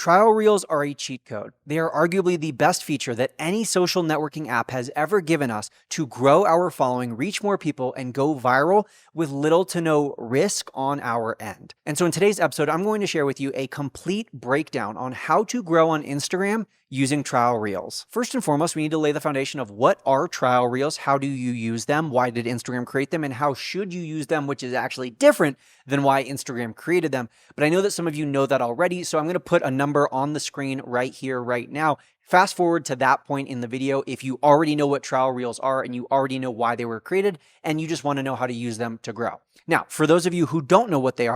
Trial Reels are a cheat code. They are arguably the best feature that any social networking app has ever given us to grow our following, reach more people, and go viral with little to no risk on our end. And so in today's episode, I'm going to share with you a complete breakdown on how to grow on Instagram using Trial Reels. First and foremost, we need to lay the foundation of what are Trial Reels, how do you use them, why did Instagram create them, and how should you use them, which is actually different than why Instagram created them. But I know that some of you know that already, so I'm going to put a number on the screen right here, right now. Fast forward to that point in the video if you already know what Trial Reels are and you already know why they were created and you just want to know how to use them to grow. Now, for those of you who don't know what they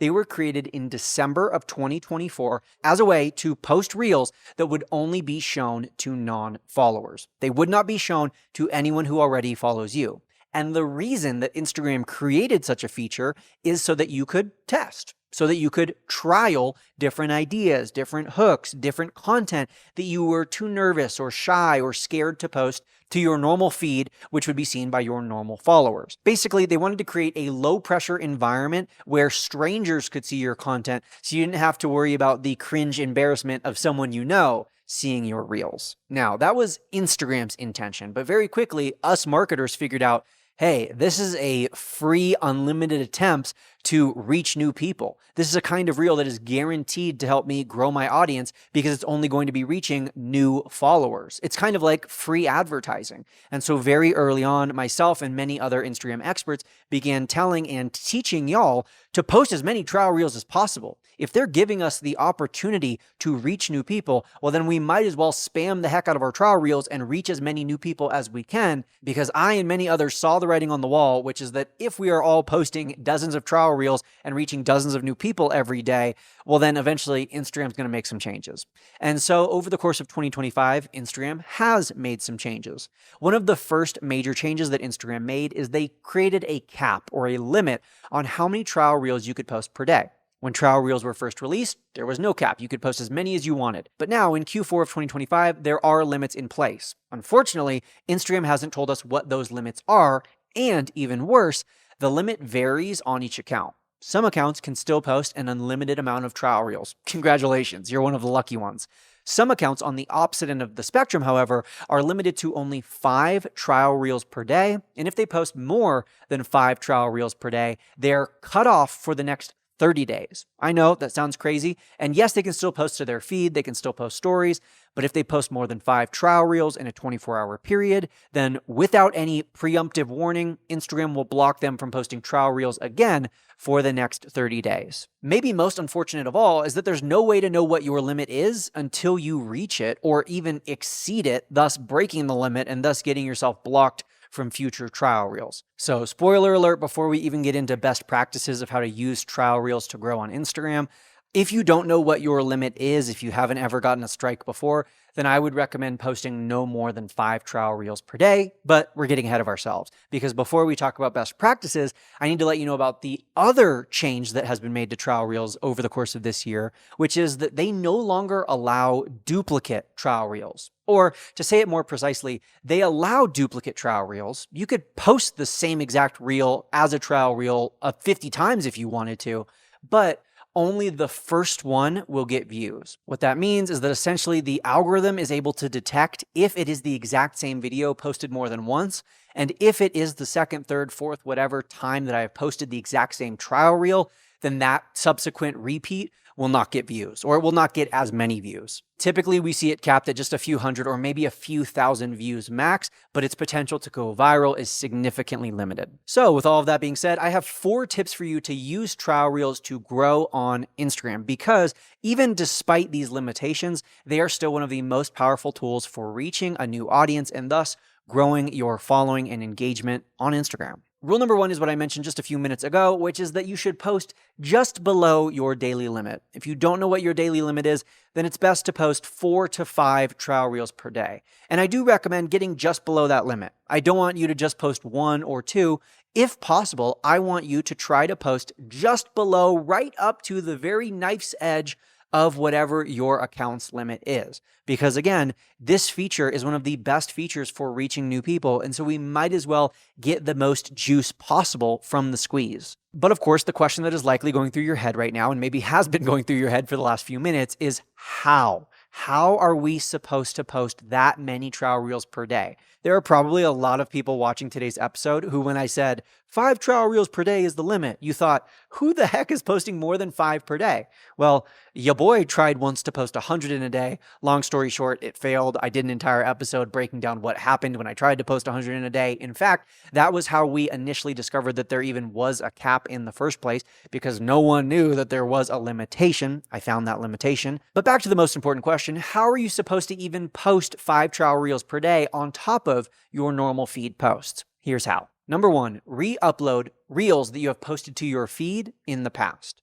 were created in December of 2024 as a way to post Reels that would only be shown to non-followers. They would not be shown to anyone who already follows you. And the reason that Instagram created such a feature is so that you could test, so that you could trial different ideas, different hooks, different content that you were too nervous or shy or scared to post to your normal feed, which would be seen by your normal followers. Basically, they wanted to create a low-pressure environment where strangers could see your content, so you didn't have to worry about the cringe embarrassment of someone you know seeing your Reels. Now, that was Instagram's intention, but very quickly, us marketers figured out, hey, this is a free, unlimited attempt to reach new people. This is a kind of reel that is guaranteed to help me grow my audience because it's only going to be reaching new followers. It's kind of like free advertising. And so very early on, myself and many other Instagram experts began telling and teaching y'all to post as many trial reels as possible. If they're giving us the opportunity to reach new people, well, then we might as well spam the heck out of our trial reels and reach as many new people as we can, because I and many others saw the writing on the wall, which is that if we are all posting dozens of trial reels and reaching dozens of new people every day, well, then eventually Instagram's going to make some changes. And so over the course of 2025, Instagram has made some changes. One of the first major changes that Instagram made is they created a cap or a limit on how many trial reels you could post per day. When trial reels were first released, there was no cap. You could post as many as you wanted. But now in Q4 of 2025, there are limits in place. Unfortunately, Instagram hasn't told us what those limits are, and even worse, the limit varies on each account. Some accounts can still post an unlimited amount of trial reels. Congratulations, you're one of the lucky ones. Some accounts on the opposite end of the spectrum, however, are limited to only 5 trial reels per day. And if they post more than 5 trial reels per day, they're cut off for the next 30 days. I know that sounds crazy. And yes, they can still post to their feed. They can still post stories. But if they post more than 5 trial reels in a 24-hour period, then without any preemptive warning, Instagram will block them from posting trial reels again for the next 30 days. Maybe most unfortunate of all is that there's no way to know what your limit is until you reach it or even exceed it, thus breaking the limit and thus getting yourself blocked from future trial reels. So spoiler alert, before we even get into best practices of how to use trial reels to grow on Instagram, if you don't know what your limit is, if you haven't ever gotten a strike before, then I would recommend posting no more than 5 trial reels per day, but we're getting ahead of ourselves. Because before we talk about best practices, I need to let you know about the other change that has been made to trial reels over the course of this year, which is that they no longer allow duplicate trial reels. Or to say it more precisely, they allow duplicate trial reels. You could post the same exact reel as a trial reel 50 times if you wanted to, but only the first one will get views. What that means is that essentially the algorithm is able to detect if it is the exact same video posted more than once, and if it is the second, third, fourth, whatever time that I have posted the exact same trial reel, then that subsequent repeat will not get views, or it will not get as many views. Typically, we see it capped at just a few hundred or maybe a few thousand views max, but its potential to go viral is significantly limited. So with all of that being said, I have 4 tips for you to use trial reels to grow on Instagram, because even despite these limitations, they are still one of the most powerful tools for reaching a new audience and thus growing your following and engagement on Instagram. Rule number 1 is what I mentioned just a few minutes ago, which is that you should post just below your daily limit. If you don't know what your daily limit is, then it's best to post 4 to 5 trial reels per day. And I do recommend getting just below that limit. I don't want you to just post 1 or 2. If possible, I want you to try to post just below, right up to the very knife's edge of whatever your account's limit is. Because again, this feature is one of the best features for reaching new people. And so we might as well get the most juice possible from the squeeze. But of course, the question that is likely going through your head right now, and maybe has been going through your head for the last few minutes, is how? How are we supposed to post that many trial reels per day? There are probably a lot of people watching today's episode who, when I said 5 trial reels per day is the limit, you thought, who the heck is posting more than 5 per day? Well, your boy tried once to post 100 in a day. Long story short, it failed. I did an entire episode breaking down what happened when I tried to post 100 in a day. In fact, that was how we initially discovered that there even was a cap in the first place, because no one knew that there was a limitation. I found that limitation. But back to the most important question, how are you supposed to even post 5 trial reels per day on top of your normal feed posts? Here's how. Number 1, re-upload reels that you have posted to your feed in the past.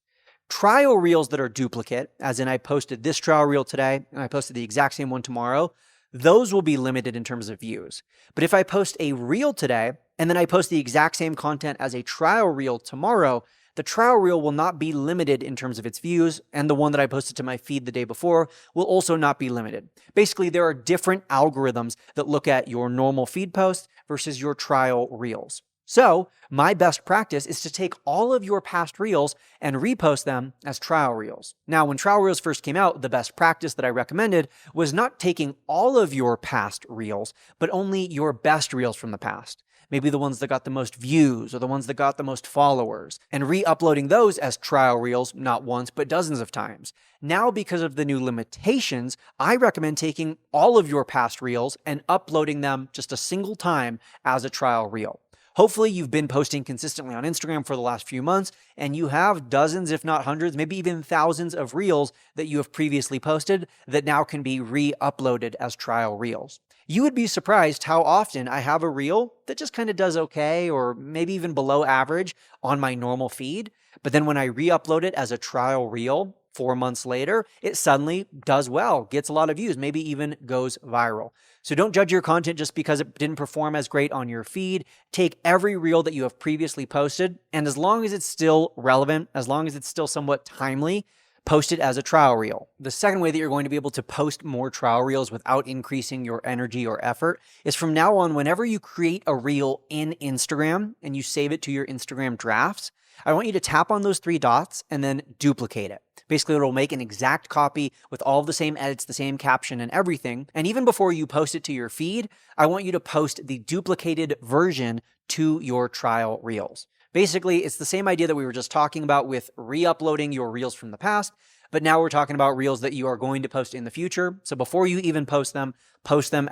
Trial reels that are duplicate, as in I posted this trial reel today and I posted the exact same one tomorrow, those will be limited in terms of views. But if I post a reel today and then I post the exact same content as a trial reel tomorrow, the trial reel will not be limited in terms of its views, and the one that I posted to my feed the day before will also not be limited. Basically, there are different algorithms that look at your normal feed posts versus your trial reels. So my best practice is to take all of your past reels and repost them as trial reels. Now, when trial reels first came out, the best practice that I recommended was not taking all of your past reels, but only your best reels from the past. Maybe the ones that got the most views or the ones that got the most followers, and re-uploading those as trial reels, not once, but dozens of times. Now, because of the new limitations, I recommend taking all of your past reels and uploading them just a single time as a trial reel. Hopefully you've been posting consistently on Instagram for the last few months, and you have dozens, if not hundreds, maybe even thousands of reels that you have previously posted that now can be re-uploaded as trial reels. You would be surprised how often I have a reel that just kind of does okay, or maybe even below average on my normal feed. But then when I re-upload it as a trial reel 4 months later, it suddenly does well, gets a lot of views, maybe even goes viral. So don't judge your content just because it didn't perform as great on your feed. Take every reel that you have previously posted, and as long as it's still relevant, as long as it's still somewhat timely, post it as a trial reel. The second way that you're going to be able to post more trial reels without increasing your energy or effort is from now on, whenever you create a reel in Instagram and you save it to your Instagram drafts, I want you to tap on those 3 dots and then duplicate it. Basically, it'll make an exact copy with all of the same edits, the same caption and everything. And even before you post it to your feed, I want you to post the duplicated version to your trial reels. Basically, it's the same idea that we were just talking about with re-uploading your reels from the past, but now we're talking about reels that you are going to post in the future. So before you even post them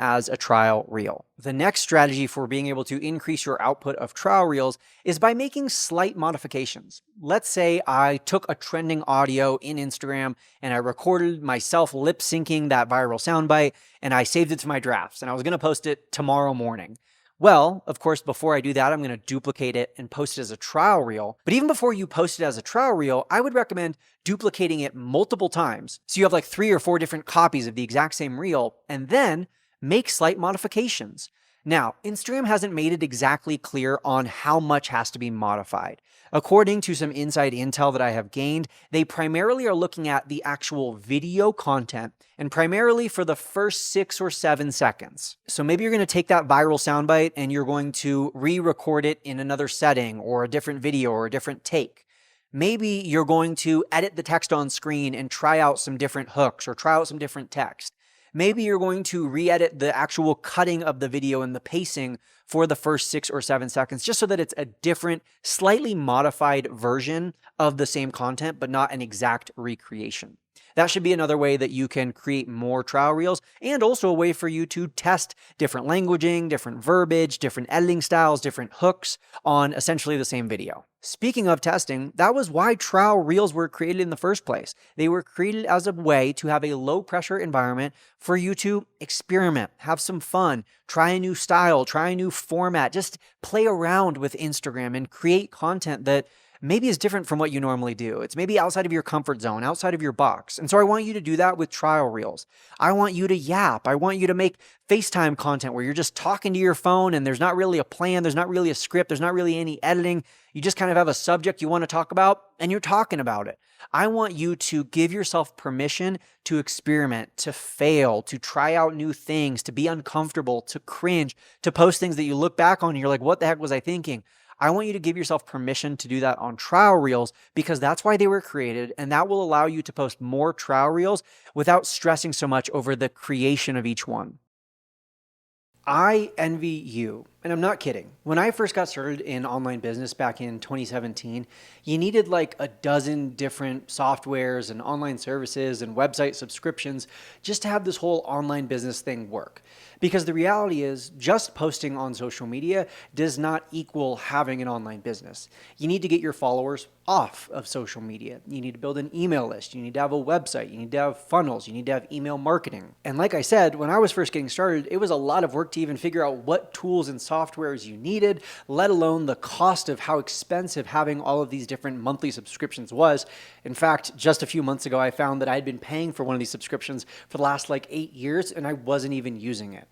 as a trial reel. The next strategy for being able to increase your output of trial reels is by making slight modifications. Let's say I took a trending audio in Instagram and I recorded myself lip syncing that viral soundbite and I saved it to my drafts and I was going to post it tomorrow morning. Well, of course, before I do that, I'm going to duplicate it and post it as a trial reel. But even before you post it as a trial reel, I would recommend duplicating it multiple times. So you have like 3 or 4 different copies of the exact same reel, and then make slight modifications. Now, Instagram hasn't made it exactly clear on how much has to be modified. According to some inside intel that I have gained, they primarily are looking at the actual video content and primarily for the first 6 or 7 seconds. So maybe you're going to take that viral soundbite and you're going to re-record it in another setting or a different video or a different take. Maybe you're going to edit the text on screen and try out some different hooks or try out some different text. Maybe you're going to re-edit the actual cutting of the video and the pacing for the first 6 or 7 seconds, just so that it's a different, slightly modified version of the same content, but not an exact recreation. That should be another way that you can create more trial reels, and also a way for you to test different languaging, different verbiage, different editing styles, different hooks on essentially the same video. Speaking of testing, that was why trial reels were created in the first place. They were created as a way to have a low pressure environment for you to experiment, have some fun, try a new style, try a new format, just play around with Instagram and create content that maybe is different from what you normally do. It's maybe outside of your comfort zone, outside of your box. And so I want you to do that with trial reels. I want you to yap. I want you to make FaceTime content where you're just talking to your phone and there's not really a plan, there's not really a script, there's not really any editing. You just kind of have a subject you want to talk about and you're talking about it. I want you to give yourself permission to experiment, to fail, to try out new things, to be uncomfortable, to cringe, to post things that you look back on and you're like, what the heck was I thinking? I want you to give yourself permission to do that on trial reels because that's why they were created, and that will allow you to post more trial reels without stressing so much over the creation of each one. I envy you, and I'm not kidding. When I first got started in online business back in 2017, you needed like a dozen different softwares and online services and website subscriptions just to have this whole online business thing work. Because the reality is, just posting on social media does not equal having an online business. You need to get your followers off of social media. You need to build an email list. You need to have a website. You need to have funnels. You need to have email marketing. And like I said, when I was first getting started, it was a lot of work to even figure out what tools and softwares you needed, let alone the cost of how expensive having all of these different monthly subscriptions was. In fact, just a few months ago, I found that I had been paying for one of these subscriptions for the last like 8 years, and I wasn't even using it.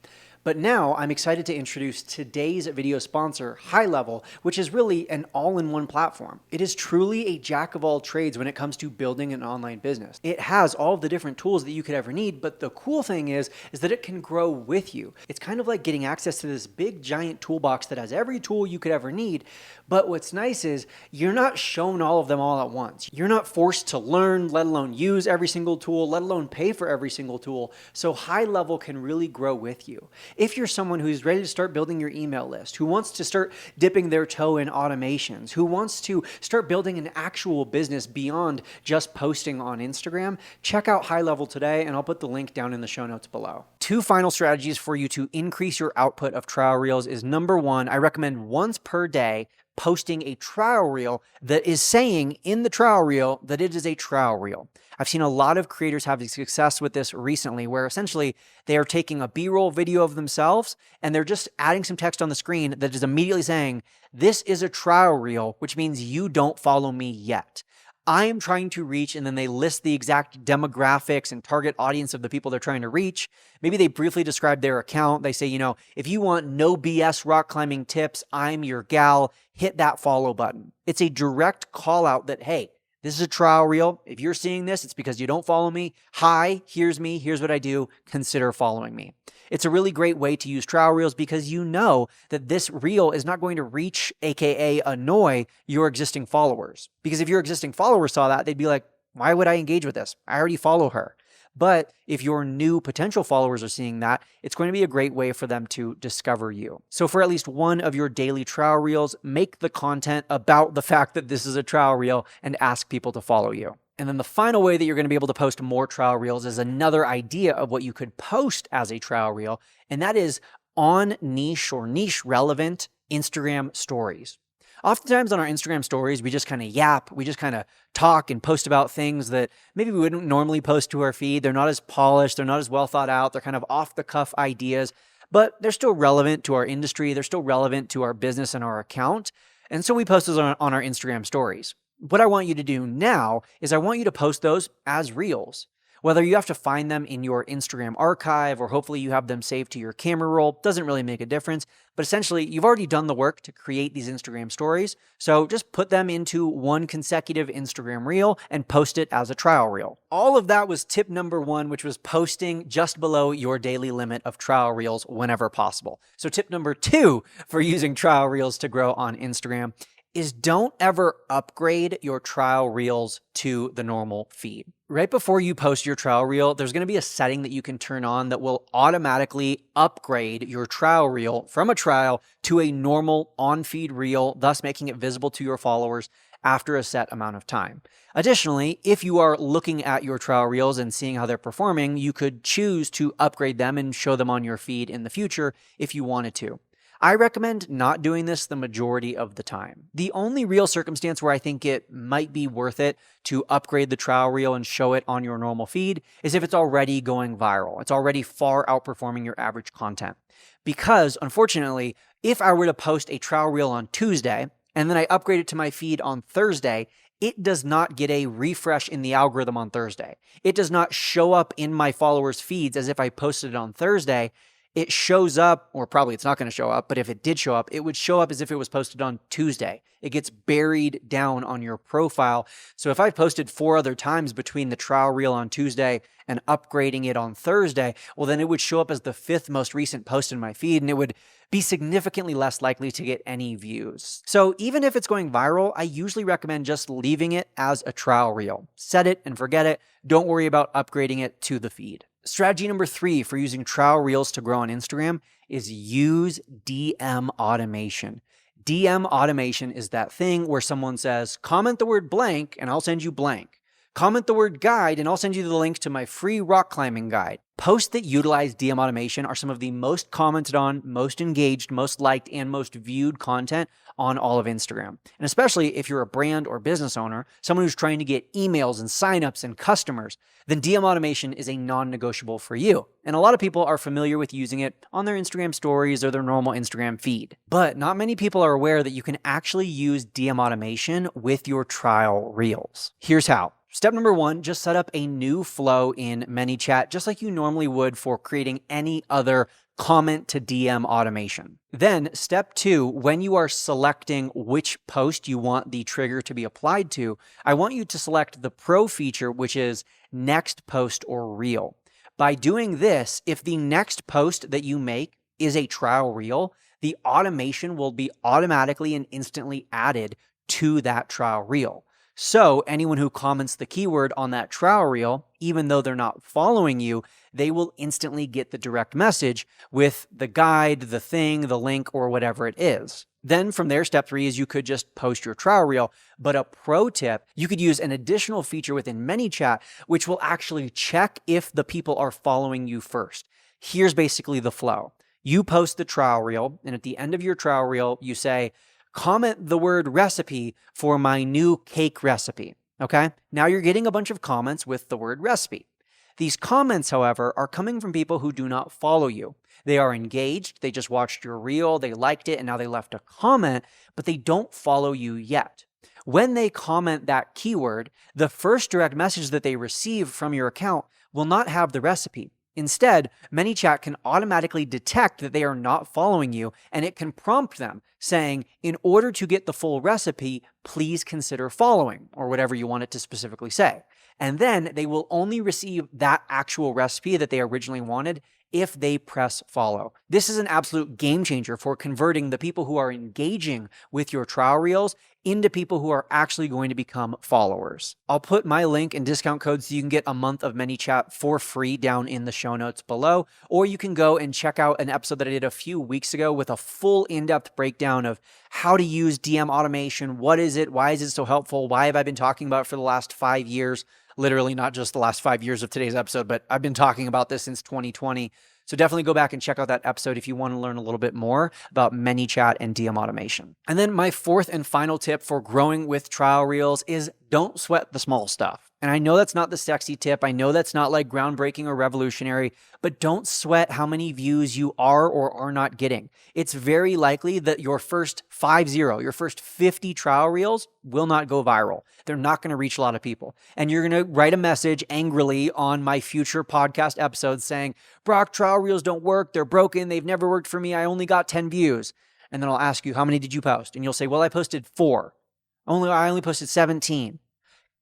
But now I'm excited to introduce today's video sponsor, High Level, which is really an all-in-one platform. It is truly a jack of all trades when it comes to building an online business. It has all of the different tools that you could ever need, but the cool thing is that it can grow with you. It's kind of like getting access to this big giant toolbox that has every tool you could ever need. But what's nice is you're not shown all of them all at once. You're not forced to learn, let alone use every single tool, let alone pay for every single tool. So High Level can really grow with you. If you're someone who's ready to start building your email list, who wants to start dipping their toe in automations, who wants to start building an actual business beyond just posting on Instagram, check out High Level today, and I'll put the link down in the show notes below. 2 final strategies for you to increase your output of trial reels is number 1, I recommend once per day posting a trial reel that is saying in the trial reel that it is a trial reel. I've seen a lot of creators having success with this recently where essentially they are taking a B-roll video of themselves and they're just adding some text on the screen that is immediately saying, this is a trial reel, which means you don't follow me yet. I am trying to reach, and then they list the exact demographics and target audience of the people they're trying to reach. Maybe they briefly describe their account. They say, if you want no BS rock climbing tips, I'm your gal, hit that follow button. It's a direct call out that, hey, this is a trial reel. If you're seeing this, it's because you don't follow me. Hi, here's me. Here's what I do. Consider following me. It's a really great way to use trial reels because you know that this reel is not going to reach, aka annoy, your existing followers. Because if your existing followers saw that, they'd be like, why would I engage with this? I already follow her. But if your new potential followers are seeing that, it's going to be a great way for them to discover you. So for at least one of your daily trial reels, make the content about the fact that this is a trial reel and ask people to follow you. And then the final way that you're going to be able to post more trial reels is another idea of what you could post as a trial reel, and that is on niche or niche relevant Instagram stories. Oftentimes on our Instagram stories, we just kind of yap, we just kind of talk and post about things that maybe we wouldn't normally post to our feed. They're not as polished, they're not as well thought out, they're kind of off the cuff ideas, but they're still relevant to our industry, they're still relevant to our business and our account. And so we post those on our Instagram stories. What I want you to do now is I want you to post those as reels. Whether you have to find them in your Instagram archive or hopefully you have them saved to your camera roll, doesn't really make a difference. But essentially, you've already done the work to create these Instagram stories. So just put them into one consecutive Instagram reel and post it as a trial reel. All of that was tip number 1, which was posting just below your daily limit of trial reels whenever possible. So tip number 2 for using trial reels to grow on Instagram is don't ever upgrade your trial reels to the normal feed. Right before you post your trial reel, there's going to be a setting that you can turn on that will automatically upgrade your trial reel from a trial to a normal on-feed reel, thus making it visible to your followers after a set amount of time. Additionally, if you are looking at your trial reels and seeing how they're performing, you could choose to upgrade them and show them on your feed in the future if you wanted to. I recommend not doing this the majority of the time. The only real circumstance where I think it might be worth it to upgrade the trial reel and show it on your normal feed is if it's already going viral. It's already far outperforming your average content. Because, unfortunately, if I were to post a trial reel on Tuesday and then I upgrade it to my feed on Thursday, it does not get a refresh in the algorithm on Thursday. It does not show up in my followers' feeds as if I posted it on Thursday. It shows up, or probably it's not going to show up, but if it did show up, it would show up as if it was posted on Tuesday. It gets buried down on your profile. So if I posted 4 other times between the trial reel on Tuesday and upgrading it on Thursday, well, then it would show up as the 5th most recent post in my feed, and it would be significantly less likely to get any views. So even if it's going viral, I usually recommend just leaving it as a trial reel. Set it and forget it. Don't worry about upgrading it to the feed. Strategy number 3 for using trial reels to grow on Instagram is use DM automation. DM automation is that thing where someone says, comment the word blank and I'll send you blank. Comment the word guide and I'll send you the link to my free rock climbing guide. Posts that utilize DM automation are some of the most commented on, most engaged, most liked, and most viewed content on all of Instagram. And especially if you're a brand or business owner, someone who's trying to get emails and signups and customers, then DM automation is a non-negotiable for you. And a lot of people are familiar with using it on their Instagram stories or their normal Instagram feed. But not many people are aware that you can actually use DM automation with your trial reels. Here's how. Step number 1, just set up a new flow in ManyChat, just like you normally would for creating any other comment to DM automation. Then step 2, when you are selecting which post you want the trigger to be applied to, I want you to select the pro feature, which is next post or reel. By doing this, if the next post that you make is a trial reel, the automation will be automatically and instantly added to that trial reel. So anyone who comments the keyword on that trial reel, even though they're not following you, they will instantly get the direct message with the guide, the thing, the link, or whatever it is. Then from there, step 3 is you could just post your trial reel. But a pro tip, you could use an additional feature within ManyChat, which will actually check if the people are following you first. Here's basically the flow. You post the trial reel, and at the end of your trial reel, you say, comment the word recipe for my new cake recipe, okay? Now you're getting a bunch of comments with the word recipe. These comments, however, are coming from people who do not follow you. They are engaged, they just watched your reel, they liked it, and now they left a comment, but they don't follow you yet. When they comment that keyword, the first direct message that they receive from your account will not have the recipe. Instead, ManyChat can automatically detect that they are not following you, and it can prompt them saying, in order to get the full recipe, please consider following, or whatever you want it to specifically say. And then they will only receive that actual recipe that they originally wanted if they press follow. This is an absolute game changer for converting the people who are engaging with your trial reels into people who are actually going to become followers. I'll put my link and discount code so you can get a month of ManyChat for free down in the show notes below, or you can go and check out an episode that I did a few weeks ago with a full in-depth breakdown of how to use DM automation, what is it, why is it so helpful, why have I been talking about it for the last 5 years, literally not just the last 5 years of today's episode, but I've been talking about this since 2020. So definitely go back and check out that episode if you want to learn a little bit more about ManyChat and DM automation. And then my 4th and final tip for growing with trial reels is don't sweat the small stuff. And I know that's not the sexy tip. I know that's not like groundbreaking or revolutionary, but don't sweat how many views you are or are not getting. It's very likely that your first 50 trial reels will not go viral. They're not going to reach a lot of people. And you're going to write a message angrily on my future podcast episodes saying, Brock, trial reels don't work. They're broken. They've never worked for me. I only got 10 views. And then I'll ask you, how many did you post? And you'll say, well, I posted 4. I only posted 17.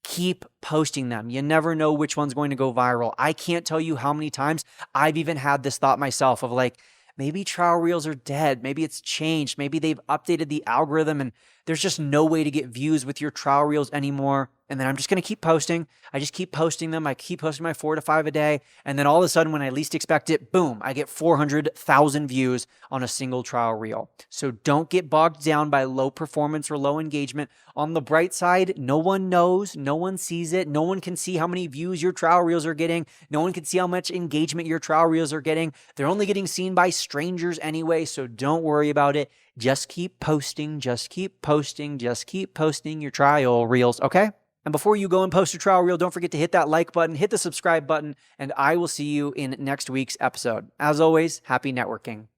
Keep posting them. You never know which one's going to go viral. I can't tell you how many times I've even had this thought myself of like, maybe trial reels are dead. Maybe it's changed. Maybe they've updated the algorithm and there's just no way to get views with your trial reels anymore. And then I'm just going to keep posting. I just keep posting them. I keep posting my 4 to 5 a day. And then all of a sudden, when I least expect it, boom, I get 400,000 views on a single trial reel. So don't get bogged down by low performance or low engagement. On the bright side, no one knows, no one sees it. No one can see how many views your trial reels are getting. No one can see how much engagement your trial reels are getting. They're only getting seen by strangers anyway, so don't worry about it. Just keep posting, just keep posting, just keep posting your trial reels, okay? And before you go and post your trial reel, don't forget to hit that like button, hit the subscribe button, and I will see you in next week's episode. As always, happy networking.